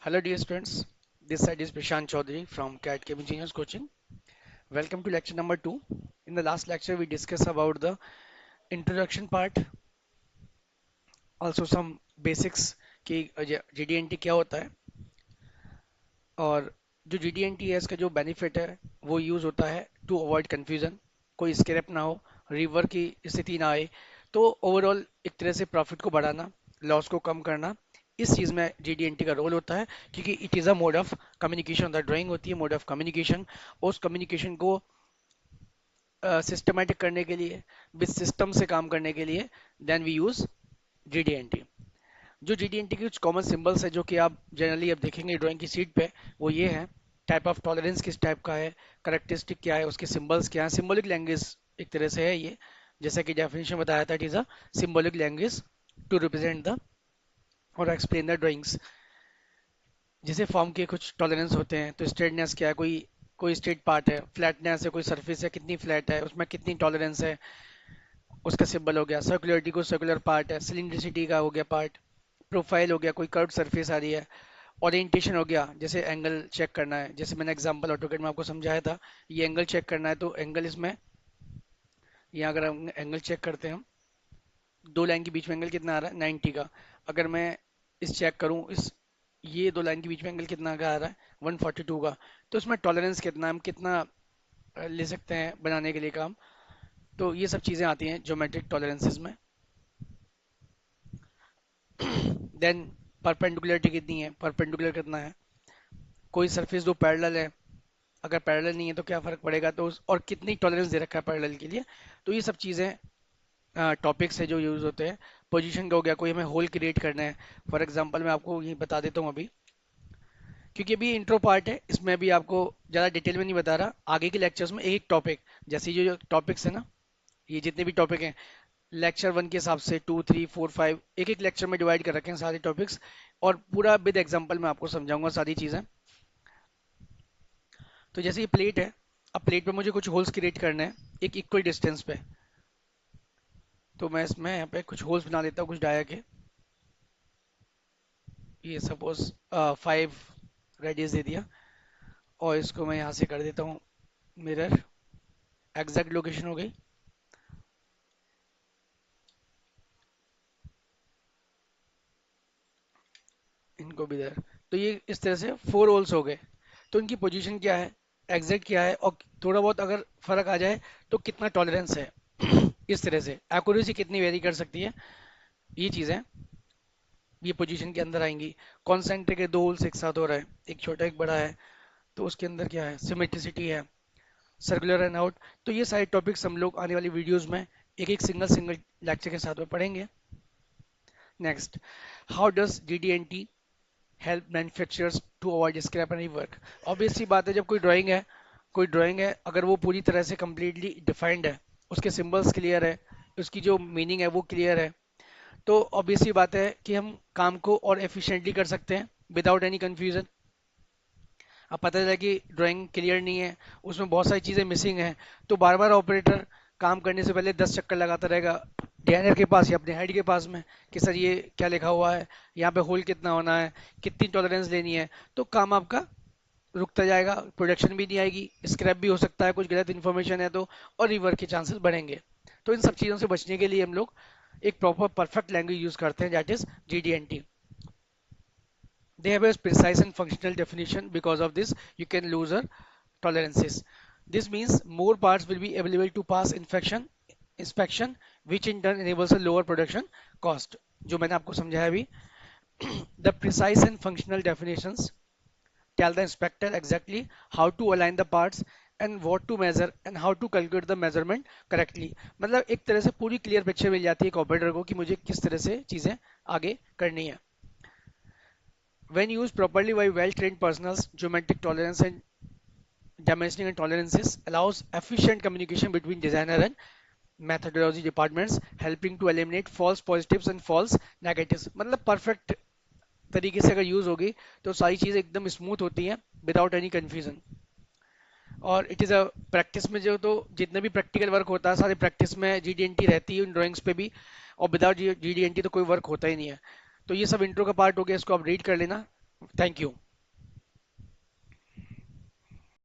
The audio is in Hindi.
Hello dear students, this side is Prashant Chaudhary from CAT Chem Engineers Coaching. Welcome to lecture number 2. In the last lecture we discussed about the introduction part, also some basics कि GD&T क्या होता है और जो GD&T है इसका जो बेनिफिट है वो यूज़ होता है टू अवॉइड कंफ्यूजन, कोई स्क्रैप ना हो, रिवर की स्थिति ना आए, तो ओवरऑल एक तरह से प्रॉफिट को बढ़ाना, लॉस को कम करना, इस चीज़ में GD&T का रोल होता है क्योंकि it is a mode of communication. The drawing होती है मोड ऑफ कम्युनिकेशन, उस कम्युनिकेशन को सिस्टमेटिक करने के लिए, विद सिस्टम से काम करने के लिए देन वी यूज़ GD&T। जो GD&T के कुछ कॉमन सिंबल्स है जो कि आप जनरली अब देखेंगे ड्राइंग की सीट पे, वो ये है। टाइप ऑफ टॉलरेंस किस टाइप का है, करेक्टरिस्टिक क्या है, उसके सिंबल्स क्या है, सिंबॉलिक लैंग्वेज एक तरह से है ये, जैसा कि डेफिनेशन बताया था, it is a symbolic language to represent the और एक्सप्लेन द ड्राइंग्स। जैसे फॉर्म के कुछ टॉलरेंस होते हैं, तो स्ट्रेटनेस क्या है, कोई कोई स्ट्रेट पार्ट है, फ्लैटनेस है, कोई सरफेस है कितनी फ्लैट है, उसमें कितनी टॉलरेंस है, उसका सिंबल हो गया। सर्कुलरिटी को सर्कुलर पार्ट है, सिलिंड्रिसिटी का हो गया पार्ट, प्रोफाइल हो गया, कोई कर्व सरफेस आ रही है, ओरिएंटेशन हो गया, जैसे एंगल चेक करना है, जैसे मैंने एग्जांपल ऑटोकेट में आपको समझाया था, ये एंगल चेक करना है तो एंगल इसमें, यहाँ अगर हम एंगल चेक करते हैं, हम दो लाइन के बीच में एंगल कितना आ रहा है 90 का। अगर मैं इस चेक करूं, इस ये दो लाइन के बीच में एंगल कितना का आ रहा है 142 का, तो इसमें टॉलरेंस कितना, हम कितना ले सकते हैं बनाने के लिए काम, तो ये सब चीज़ें आती हैं ज्योमेट्रिक टॉलरेंसेस में। देन परपेंडिकुलरिटी कितनी है, परपेंडिकुलर कितना है, कोई सरफेस दो पैरेलल है, अगर पैरेलल नहीं है तो क्या फर्क पड़ेगा, तो और कितनी टॉलरेंस दे रखा है पैरेलल के लिए, तो ये सब चीज़ें टॉपिक्स है जो यूज होते हैं। पोजीशन का हो गया, कोई हमें होल क्रिएट करना है, फॉर एग्जांपल मैं आपको ये बता देता हूँ अभी, क्योंकि अभी इंट्रो पार्ट है, इसमें अभी आपको ज़्यादा डिटेल में नहीं बता रहा, आगे के लेक्चर्स में एक एक टॉपिक, जैसे ये जो टॉपिक्स है ना, ये जितने भी टॉपिक हैं लेक्चर 1 के हिसाब से 2 3 4 5 एक एक लेक्चर में डिवाइड कर रखे हैं सारे टॉपिक्स, और पूरा विद एग्जांपल मैं आपको समझाऊंगा सारी चीज़ें। तो जैसे ये प्लेट है, अब प्लेट पे मुझे कुछ होल्स क्रिएट करने हैं एक इक्वल डिस्टेंस पे, तो मैं इसमें यहाँ पे कुछ होल्स बना लेता हूँ कुछ डाया के, ये सपोज 5 रेडियस दे दिया, और इसको मैं यहाँ से कर देता हूँ मिरर, एग्जैक्ट लोकेशन हो गई। इनको भी इधर, तो ये इस तरह से 4 होल्स हो गए, तो इनकी पोजीशन क्या है, एग्जैक्ट क्या है, और थोड़ा बहुत अगर फर्क आ जाए तो कितना टॉलरेंस है इस तरह से एक्यूरेसी कितनी वेरी कर सकती है, ये चीज़ें ये पोजीशन के अंदर आएंगी। कॉन्सेंट्रिक के दो होल्स एक साथ हो रहा है, एक छोटा एक बड़ा है, तो उसके अंदर क्या है, सिमेट्रिसिटी है, सर्कुलर एंड आउट। तो ये सारे टॉपिक्स हम लोग आने वाली वीडियोस में एक एक सिंगल सिंगल लेक्चर के साथ में पढ़ेंगे। Next, how does GD&T help manufacturers to avoid scrap and rework. Obvious सी बात है, जब कोई ड्राइंग है अगर वो पूरी तरह से कम्प्लीटली डिफाइंड है, उसके सिंबल्स क्लियर है, उसकी जो मीनिंग है वो क्लियर है, तो ऑब्वियस सी बात है कि हम काम को और एफिशिएंटली कर सकते हैं विदाउट एनी कंफ्यूजन। अब पता चला कि ड्राइंग क्लियर नहीं है, उसमें बहुत सारी चीज़ें मिसिंग हैं, तो बार बार ऑपरेटर काम करने से पहले 10 चक्कर लगाता रहेगा डिजाइनर के पास या अपने हेड के पास में कि सर ये क्या लिखा हुआ है, यहाँ पे होल कितना होना है, कितनी टॉलरेंस लेनी है, तो काम आपका रुकता जाएगा, प्रोडक्शन भी नहीं आएगी, स्क्रैप भी हो सकता है कुछ गलत इन्फॉर्मेशन है तो, और रिवर्क के चांसेस बढ़ेंगे। तो इन सब चीज़ों से बचने के लिए हम लोग एक प्रॉपर परफेक्ट लैंग्वेज यूज करते हैं, that is GD&T। They have a precise and functional definition. Because of this, you can lose your tolerances. This means more parts will be available to pass inspection, which in turn enables a lower production cost. जो मैंने आपको समझाया अभी, the precise and functional definitions tell the inspector exactly how to align the parts and what to measure and how to calculate the measurement correctly। मतलब एक तरह से पूरी क्लियर पिक्चर मिल जाती है एक ऑपरेटर को कि मुझे किस तरह से चीजें आगे करनी है। When used properly by well-trained personnel, geometric tolerance and dimensioning and tolerances allows efficient communication between designer and methodology departments, helping to eliminate false positives and false negatives। मतलब परफेक्ट तरीके से अगर यूज होगी तो सारी चीज़ें एकदम स्मूथ होती हैं विदाउट एनी कंफ्यूजन। और इट इज़ अ प्रैक्टिस में जो तो जितने भी प्रैक्टिकल वर्क होता है सारे प्रैक्टिस में GD&T रहती है उन ड्राइंग्स पे भी, और विदाउट GD&T तो कोई वर्क होता ही नहीं है। तो ये सब इंट्रो का पार्ट हो गया, इसको आप रीड कर लेना, थैंक यू।